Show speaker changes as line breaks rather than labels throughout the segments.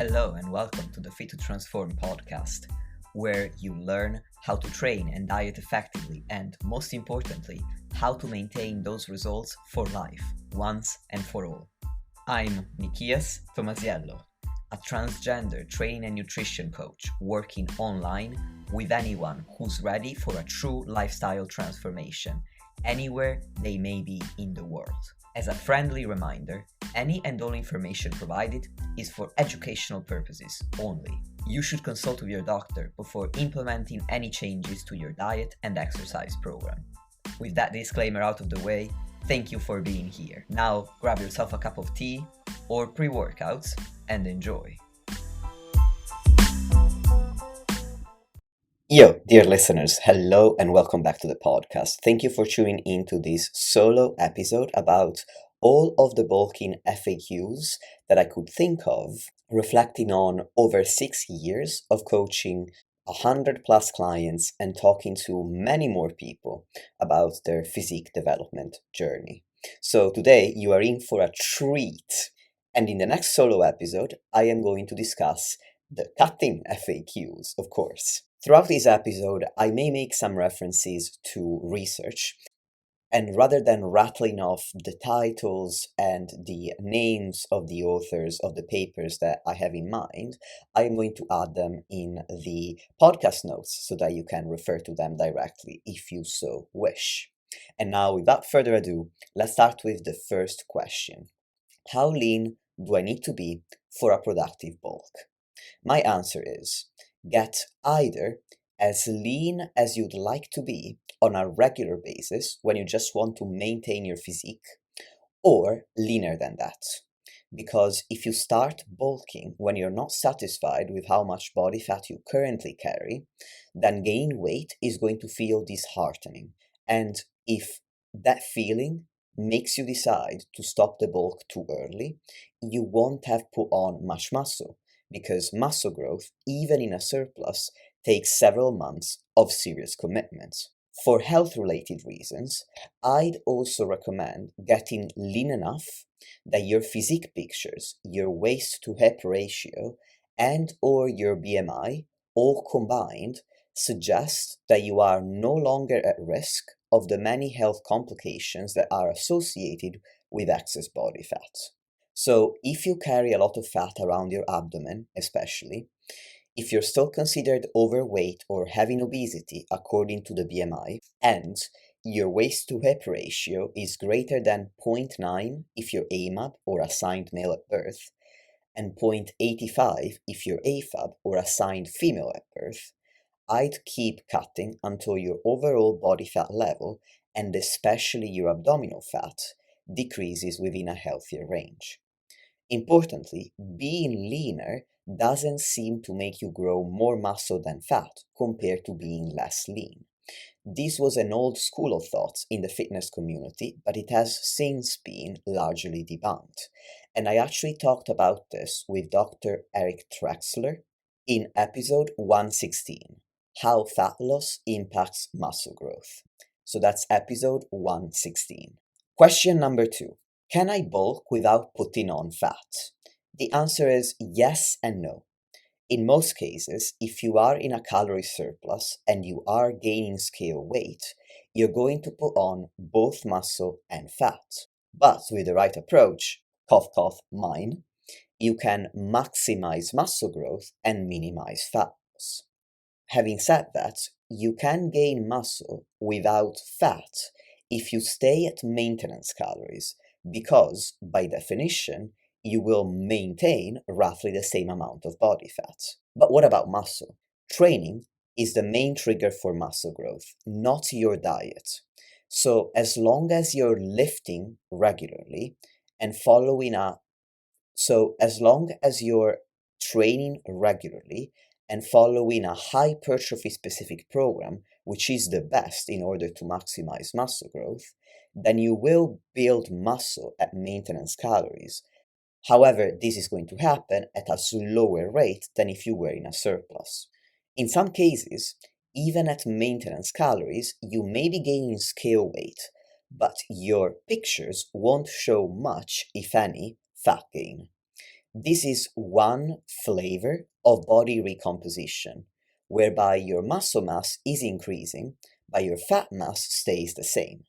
Hello and welcome to the Fit to Transform podcast, where you learn how to train and diet effectively and, most importantly, how to maintain those results for life, once and for all. I'm Nikias Tomasiello, a transgender training and nutrition coach working online with anyone who's ready for a true lifestyle transformation, anywhere they may be in the world. As a friendly reminder, any and all information provided is for educational purposes only. You should consult with your doctor before implementing any changes to your diet and exercise program. With that disclaimer out of the way, thank you for being here. Now grab yourself a cup of tea or pre-workouts and enjoy. Yo, dear listeners, hello and welcome back to the podcast. Thank you for tuning into this solo episode about all of the bulking FAQs that I could think of, reflecting on over 6 years of coaching 100 plus clients and talking to many more people about their physique development journey. So today you are in for a treat. And in the next solo episode, I am going to discuss the cutting FAQs, of course. Throughout this episode, I may make some references to research, and rather than rattling off the titles and the names of the authors of the papers that I have in mind, I am going to add them in the podcast notes so that you can refer to them directly if you so wish. And now, without further ado, let's start with the first question. How lean do I need to be for a productive bulk? My answer is, get either as lean as you'd like to be on a regular basis when you just want to maintain your physique, or leaner than that. Because if you start bulking when you're not satisfied with how much body fat you currently carry, then gaining weight is going to feel disheartening. And if that feeling makes you decide to stop the bulk too early, you won't have put on much muscle, because muscle growth, even in a surplus, takes several months of serious commitment. For health-related reasons, I'd also recommend getting lean enough that your physique pictures, your waist to hip ratio, and or your BMI, all combined, suggest that you are no longer at risk of the many health complications that are associated with excess body fat. So if you carry a lot of fat around your abdomen, especially, if you're still considered overweight or having obesity according to the BMI, and your waist to hip ratio is greater than 0.9 if you're AMAB or assigned male at birth, and 0.85 if you're AFAB or assigned female at birth, I'd keep cutting until your overall body fat level, and especially your abdominal fat, decreases within a healthier range. Importantly, being leaner doesn't seem to make you grow more muscle than fat compared to being less lean. This was an old school of thought in the fitness community, but it has since been largely debunked. And I actually talked about this with Dr. Eric Trexler in episode 116, How Fat Loss Impacts Muscle Growth. So that's episode 116. Question number 2. Can I bulk without putting on fat? The answer is yes and no. In most cases, if you are in a calorie surplus and you are gaining scale weight, you're going to put on both muscle and fat. But with the right approach, cough cough mine, you can maximize muscle growth and minimize fat loss. Having said that, you can gain muscle without fat if you stay at maintenance calories, because, by definition, you will maintain roughly the same amount of body fat. But what about muscle? Training is the main trigger for muscle growth, not your diet. So as long as you're lifting regularly and as long as you're training regularly and following a hypertrophy specific program, which is the best in order to maximize muscle growth, then you will build muscle at maintenance calories. However, this is going to happen at a slower rate than if you were in a surplus. In some cases, even at maintenance calories, you may be gaining scale weight, but your pictures won't show much, if any, fat gain. This is one flavor of body recomposition, whereby your muscle mass is increasing, but your fat mass stays the same.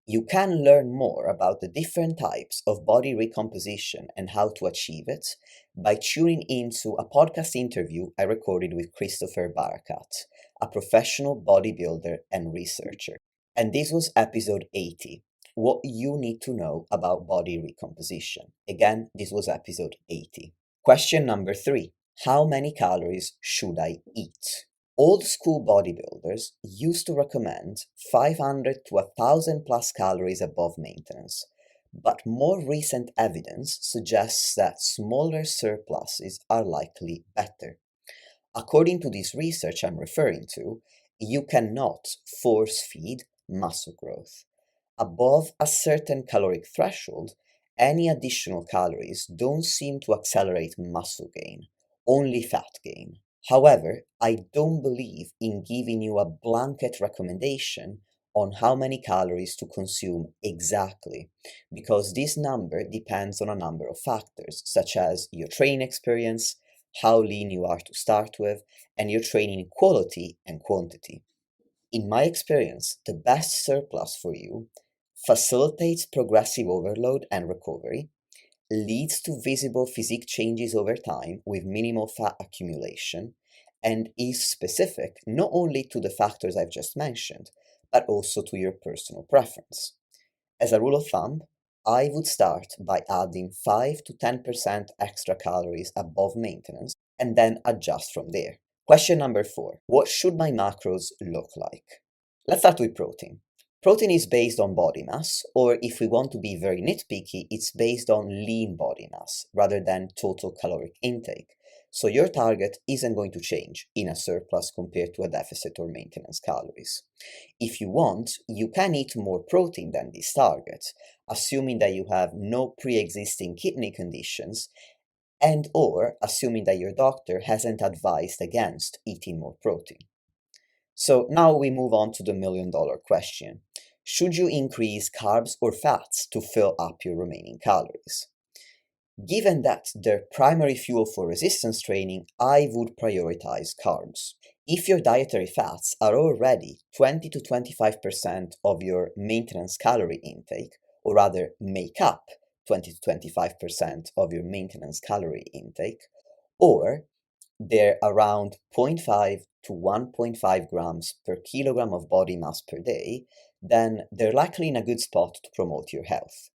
You can learn more about the different types of body recomposition and how to achieve it by tuning into a podcast interview I recorded with Christopher Barakat, a professional bodybuilder and researcher. And this was episode 80, What You Need to Know About Body Recomposition. Again, this was episode 80. Question number 3. How many calories should I eat? Old school bodybuilders used to recommend 500 to 1000 plus calories above maintenance, but more recent evidence suggests that smaller surpluses are likely better. According to this research I'm referring to, you cannot force feed muscle growth. Above a certain caloric threshold, any additional calories don't seem to accelerate muscle gain, only fat gain. However, I don't believe in giving you a blanket recommendation on how many calories to consume exactly, because this number depends on a number of factors, such as your training experience, how lean you are to start with, and your training quality and quantity. In my experience, the best surplus for you facilitates progressive overload and recovery, leads to visible physique changes over time with minimal fat accumulation, and is specific not only to the factors I've just mentioned, but also to your personal preference. As a rule of thumb, I would start by adding 5 to 10% extra calories above maintenance and then adjust from there. Question number 4. What should my macros look like? Let's start with protein. Protein is based on body mass, or if we want to be very nitpicky, it's based on lean body mass rather than total caloric intake. So your target isn't going to change in a surplus compared to a deficit or maintenance calories. If you want, you can eat more protein than this target, assuming that you have no pre-existing kidney conditions and or assuming that your doctor hasn't advised against eating more protein. So now we move on to the million-dollar question. Should you increase carbs or fats to fill up your remaining calories? Given that they're primary fuel for resistance training, I would prioritize carbs. If your dietary fats are already 20 to 25% of your maintenance calorie intake, or rather make up 20 to 25% of your maintenance calorie intake, or they're around 0.5 to 1.5 grams per kilogram of body mass per day, then they're likely in a good spot to promote your health.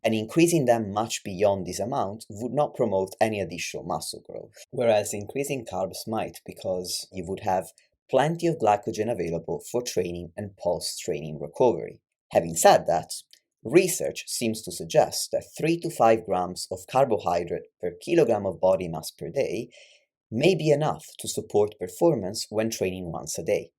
And increasing them much beyond this amount would not promote any additional muscle growth. Whereas increasing carbs might, because you would have plenty of glycogen available for training and post-training recovery. Having said that, research seems to suggest that 3 to 5 grams of carbohydrate per kilogram of body mass per day may be enough to support performance when training once a day.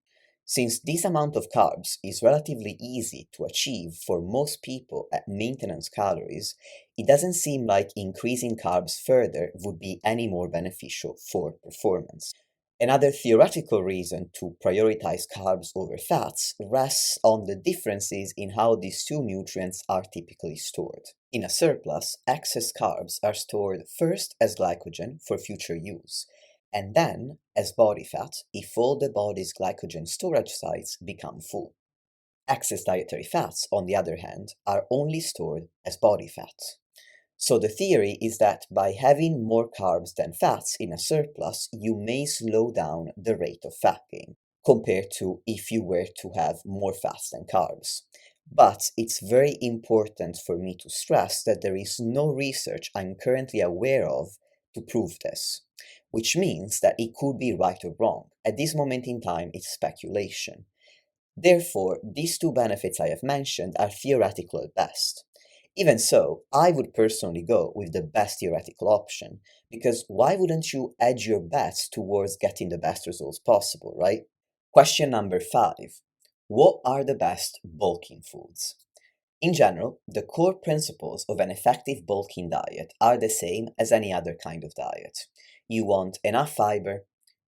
Since this amount of carbs is relatively easy to achieve for most people at maintenance calories, it doesn't seem like increasing carbs further would be any more beneficial for performance. Another theoretical reason to prioritize carbs over fats rests on the differences in how these two nutrients are typically stored. In a surplus, excess carbs are stored first as glycogen for future use, and then as body fat if all the body's glycogen storage sites become full. Excess dietary fats, on the other hand, are only stored as body fat. So the theory is that by having more carbs than fats in a surplus, you may slow down the rate of fat gain, compared to if you were to have more fats than carbs. But it's very important for me to stress that there is no research I'm currently aware of to prove this, which means that it could be right or wrong. At this moment in time, it's speculation. Therefore, these two benefits I have mentioned are theoretical at best. Even so, I would personally go with the best theoretical option, because why wouldn't you edge your bets towards getting the best results possible, right? Question number 5. What are the best bulking foods? In general, the core principles of an effective bulking diet are the same as any other kind of diet. You want enough fiber,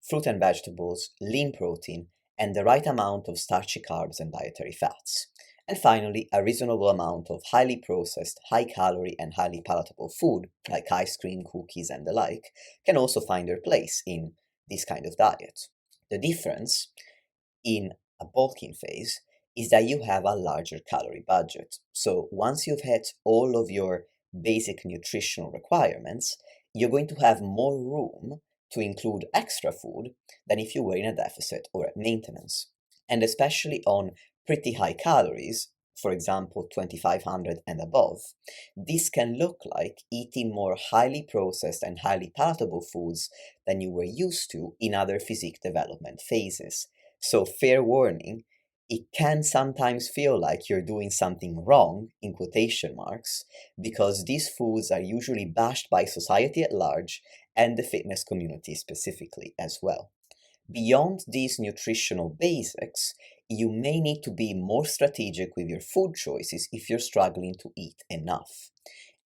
fruit and vegetables, lean protein, and the right amount of starchy carbs and dietary fats. And finally, a reasonable amount of highly processed, high calorie, and highly palatable food, like ice cream, cookies, and the like, can also find their place in this kind of diet. The difference in a bulking phase is that you have a larger calorie budget. So once you've hit all of your basic nutritional requirements, you're going to have more room to include extra food than if you were in a deficit or at maintenance. And especially on pretty high calories, for example, 2500 and above, this can look like eating more highly processed and highly palatable foods than you were used to in other physique development phases. So, fair warning, it can sometimes feel like you're doing something wrong, in quotation marks, because these foods are usually bashed by society at large and the fitness community specifically as well. Beyond these nutritional basics, you may need to be more strategic with your food choices if you're struggling to eat enough.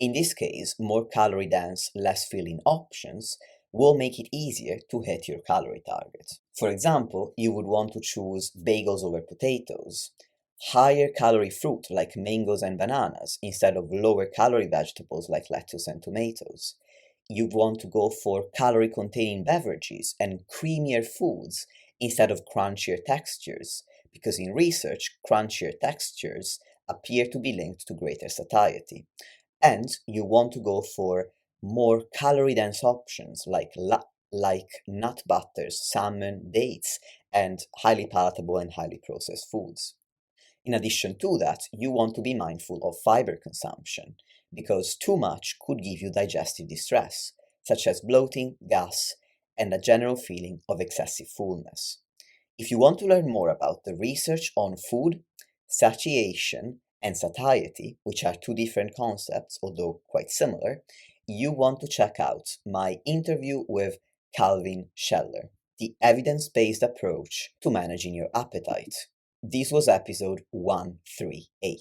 In this case, more calorie dense, less filling options will make it easier to hit your calorie target. For example, you would want to choose bagels over potatoes, higher calorie fruit like mangoes and bananas instead of lower calorie vegetables like lettuce and tomatoes. You'd want to go for calorie containing beverages and creamier foods instead of crunchier textures, because in research, crunchier textures appear to be linked to greater satiety. And you want to go for more calorie dense options like nut butters, salmon, dates, and highly palatable and highly processed foods. In addition to that, you want to be mindful of fiber consumption, because too much could give you digestive distress, such as bloating, gas, and a general feeling of excessive fullness. If you want to learn more about the research on food, satiation, and satiety, which are two different concepts, although quite similar, you want to check out my interview with Calvin Scheller, The Evidence-Based Approach to Managing Your Appetite. This was episode 138.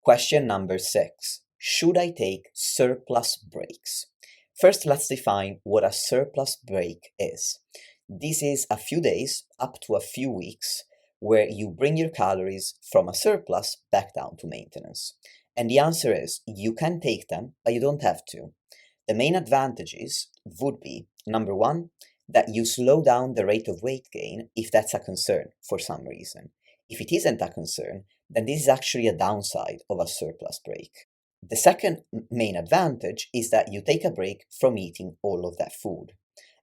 Question number 6. Should I take surplus breaks? First, let's define what a surplus break is. This is a few days, up to a few weeks, where you bring your calories from a surplus back down to maintenance. And the answer is you can take them, but you don't have to. The main advantages would be, number one, that you slow down the rate of weight gain if that's a concern for some reason. If it isn't a concern, then this is actually a downside of a surplus break. The second main advantage is that you take a break from eating all of that food.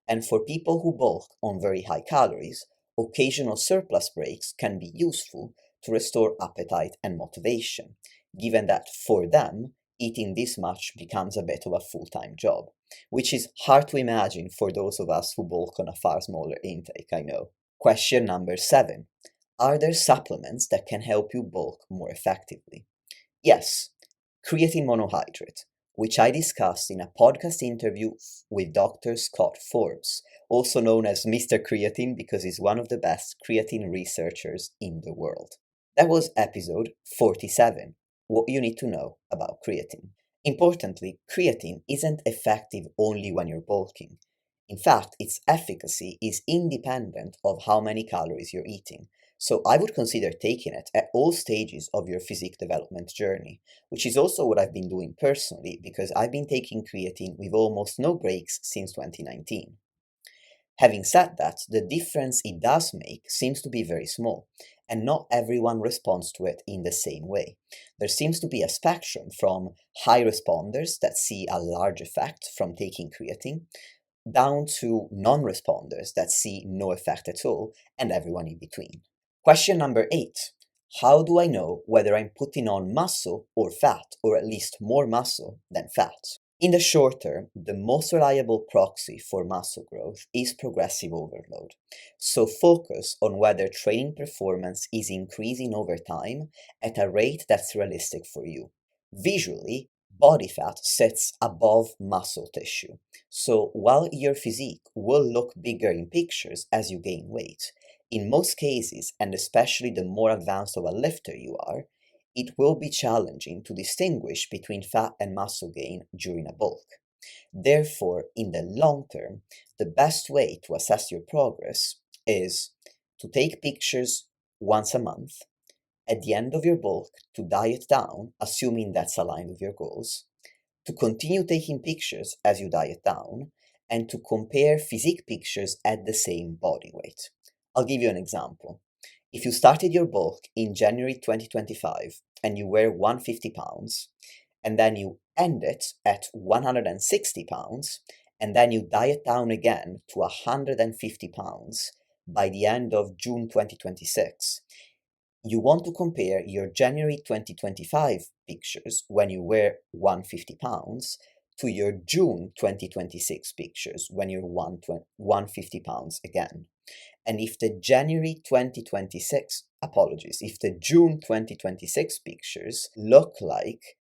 And for people who bulk on very high calories, occasional surplus breaks can be useful to restore appetite and motivation, given that for them, eating this much becomes a bit of a full-time job, which is hard to imagine for those of us who bulk on a far smaller intake, I know. Question number 7. Are there supplements that can help you bulk more effectively? Yes, creatine monohydrate, which I discussed in a podcast interview with Dr. Scott Forbes, also known as Mr. Creatine because he's one of the best creatine researchers in the world. That was episode 47, What You Need to Know About Creatine. Importantly, creatine isn't effective only when you're bulking. In fact, its efficacy is independent of how many calories you're eating. So I would consider taking it at all stages of your physique development journey, which is also what I've been doing personally because I've been taking creatine with almost no breaks since 2019. Having said that, the difference it does make seems to be very small, and not everyone responds to it in the same way. There seems to be a spectrum from high responders that see a large effect from taking creatine, down to non-responders that see no effect at all, and everyone in between. Question number 8. How do I know whether I'm putting on muscle or fat, or at least more muscle than fat? In the short term, the most reliable proxy for muscle growth is progressive overload. So focus on whether training performance is increasing over time at a rate that's realistic for you. Visually, body fat sits above muscle tissue. So while your physique will look bigger in pictures as you gain weight, in most cases, and especially the more advanced of a lifter you are, it will be challenging to distinguish between fat and muscle gain during a bulk. Therefore, in the long term, the best way to assess your progress is to take pictures once a month, at the end of your bulk to diet down, assuming that's aligned with your goals, to continue taking pictures as you diet down, and to compare physique pictures at the same body weight. I'll give you an example. If you started your bulk in January 2025 and you were 150 pounds, and then you end it at 160 pounds, and then you diet down again to 150 pounds by the end of June 2026, you want to compare your January 2025 pictures when you were 150 pounds to your June 2026 pictures when you're 150 pounds again. And if the if the June 2026 pictures look like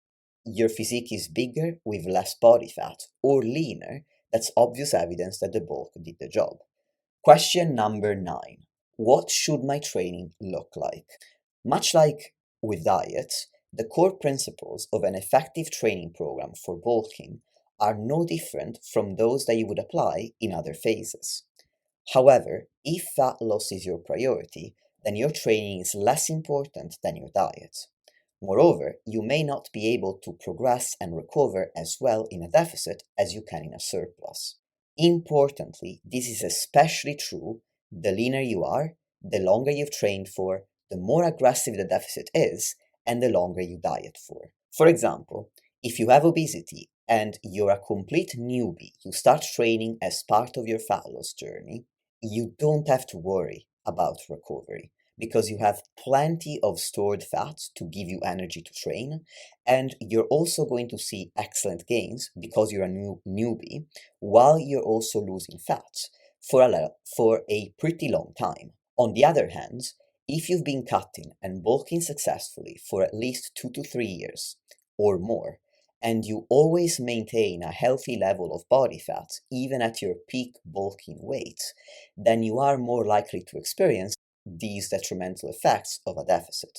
your physique is bigger with less body fat or leaner, that's obvious evidence that the bulk did the job. Question number 9. What should my training look like? Much like with diets, the core principles of an effective training program for bulking are no different from those that you would apply in other phases. However, if fat loss is your priority, then your training is less important than your diet. Moreover, you may not be able to progress and recover as well in a deficit as you can in a surplus. Importantly, this is especially true the leaner you are, the longer you've trained for, the more aggressive the deficit is, and the longer you diet for. For example, if you have obesity and you're a complete newbie, you start training as part of your fat loss journey, you don't have to worry about recovery because you have plenty of stored fat to give you energy to train, and you're also going to see excellent gains because you're a newbie, while you're also losing fat for a pretty long time. On the other hand, if you've been cutting and bulking successfully for at least 2 to 3 years or more, and you always maintain a healthy level of body fat even at your peak bulking weight, then you are more likely to experience these detrimental effects of a deficit.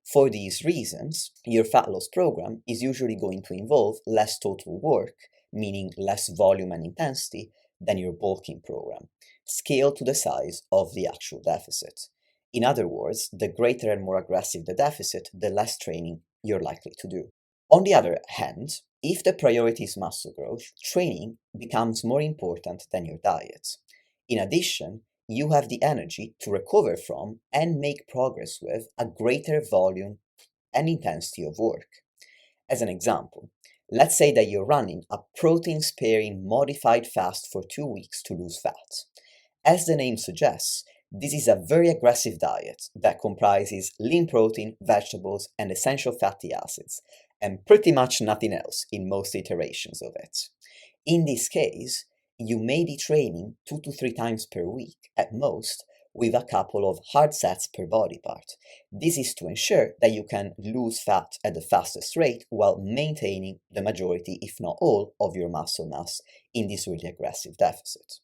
For these reasons, your fat loss program is usually going to involve less total work, meaning less volume and intensity, than your bulking program, scaled to the size of the actual deficit. In other words, the greater and more aggressive the deficit, the less training you're likely to do. On the other hand, if the priority is muscle growth, training becomes more important than your diet. In addition, you have the energy to recover from and make progress with a greater volume and intensity of work. As an example, let's say that you're running a protein-sparing modified fast for 2 weeks to lose fat. As the name suggests, this is a very aggressive diet that comprises lean protein, vegetables, and essential fatty acids, and pretty much nothing else in most iterations of it. In this case, you may be training 2 to 3 times per week at most, with a couple of hard sets per body part. This is to ensure that you can lose fat at the fastest rate while maintaining the majority, if not all, of your muscle mass in this really aggressive deficit.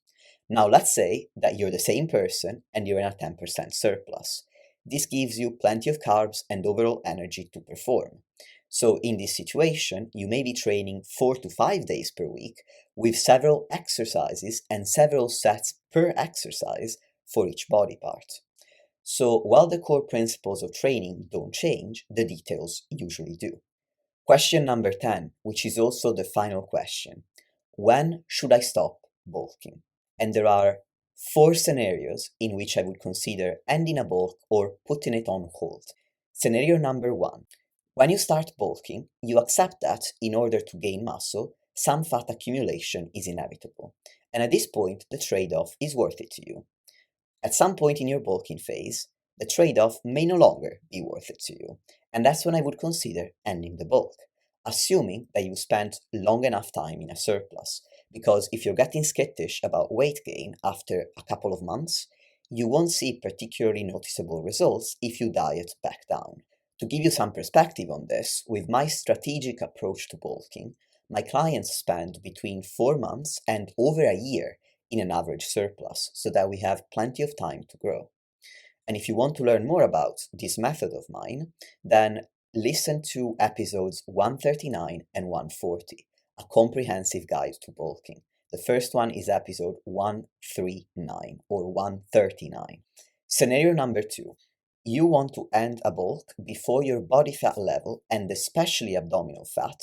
Now let's say that you're the same person and you're in a 10% surplus. This gives you plenty of carbs and overall energy to perform. So in this situation, you may be training 4 to 5 days per week with several exercises and several sets per exercise for each body part. So while the core principles of training don't change, the details usually do. Question number 10, which is also the final question. When should I stop bulking? And there are 4 scenarios in which I would consider ending a bulk or putting it on hold. Scenario number 1. When you start bulking, you accept that in order to gain muscle, some fat accumulation is inevitable. And at this point, the trade-off is worth it to you. At some point in your bulking phase, the trade-off may no longer be worth it to you. And that's when I would consider ending the bulk, assuming that you spent long enough time in a surplus. Because if you're getting skittish about weight gain after a couple of months, you won't see particularly noticeable results if you diet back down. To give you some perspective on this, with my strategic approach to bulking, my clients spend between 4 months and over a year in an average surplus, so that we have plenty of time to grow. And if you want to learn more about this method of mine, then listen to episodes 139 and 140, a comprehensive guide to bulking. The first one is episode 139 or 139. Scenario number 2. You want to end a bulk before your body fat level, and especially abdominal fat,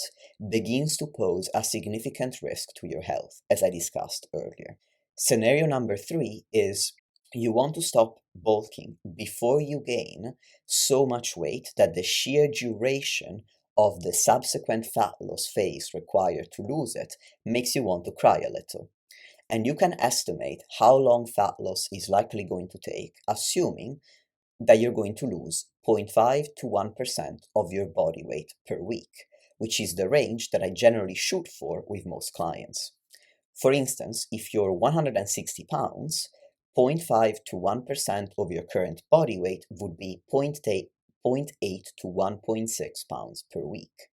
begins to pose a significant risk to your health, as I discussed earlier. Scenario number 3 is you want to stop bulking before you gain so much weight that the sheer duration of the subsequent fat loss phase required to lose it makes you want to cry a little. And you can estimate how long fat loss is likely going to take, assuming that you're going to lose 0.5 to 1% of your body weight per week, which is the range that I generally shoot for with most clients. For instance, if you're 160 pounds, 0.5 to 1% of your current body weight would be 0.8 to 1.6 pounds per week.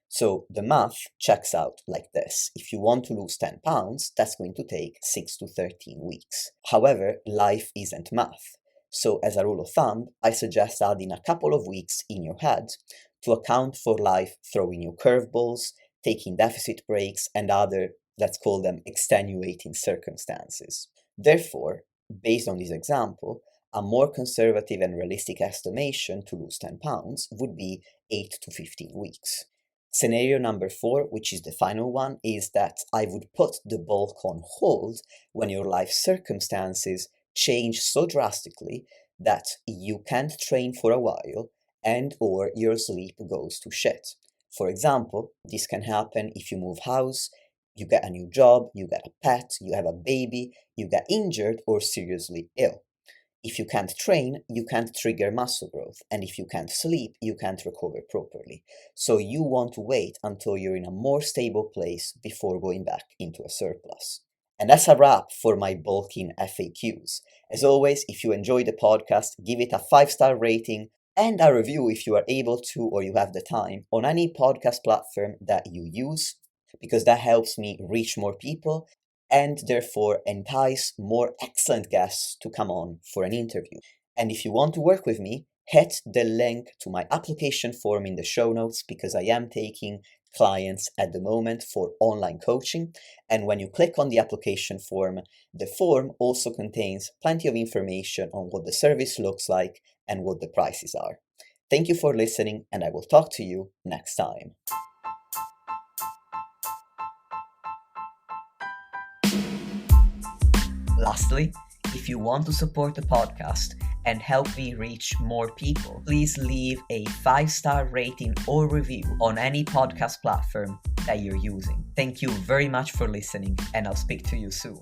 So the math checks out like this. If you want to lose 10 pounds, that's going to take 6 to 13 weeks. However, life isn't math. So as a rule of thumb, I suggest adding a couple of weeks in your head to account for life throwing you curveballs, taking deficit breaks, and other, let's call them, extenuating circumstances. Therefore, based on this example, a more conservative and realistic estimation to lose 10 pounds would be 8 to 15 weeks. Scenario number 4, which is the final one, is that I would put the bulk on hold when your life circumstances change so drastically that you can't train for a while and or your sleep goes to shit. For example, this can happen if you move house, you get a new job, you get a pet, you have a baby, you get injured or seriously ill. If you can't train, you can't trigger muscle growth, and if you can't sleep, you can't recover properly. So you want to wait until you're in a more stable place before going back into a surplus. And that's a wrap for my bulking FAQs. As always, if you enjoyed the podcast, give it a 5-star rating and a review if you are able to or you have the time on any podcast platform that you use, because that helps me reach more people and therefore entice more excellent guests to come on for an interview. And if you want to work with me, hit the link to my application form in the show notes, because I am taking clients at the moment for online coaching. And when you click on the application form, the form also contains plenty of information on what the service looks like and what the prices are. Thank you for listening, and I will talk to you next time. Lastly, if you want to support the podcast and help me reach more people, please leave a 5-star rating or review on any podcast platform that you're using. Thank you very much for listening, and I'll speak to you soon.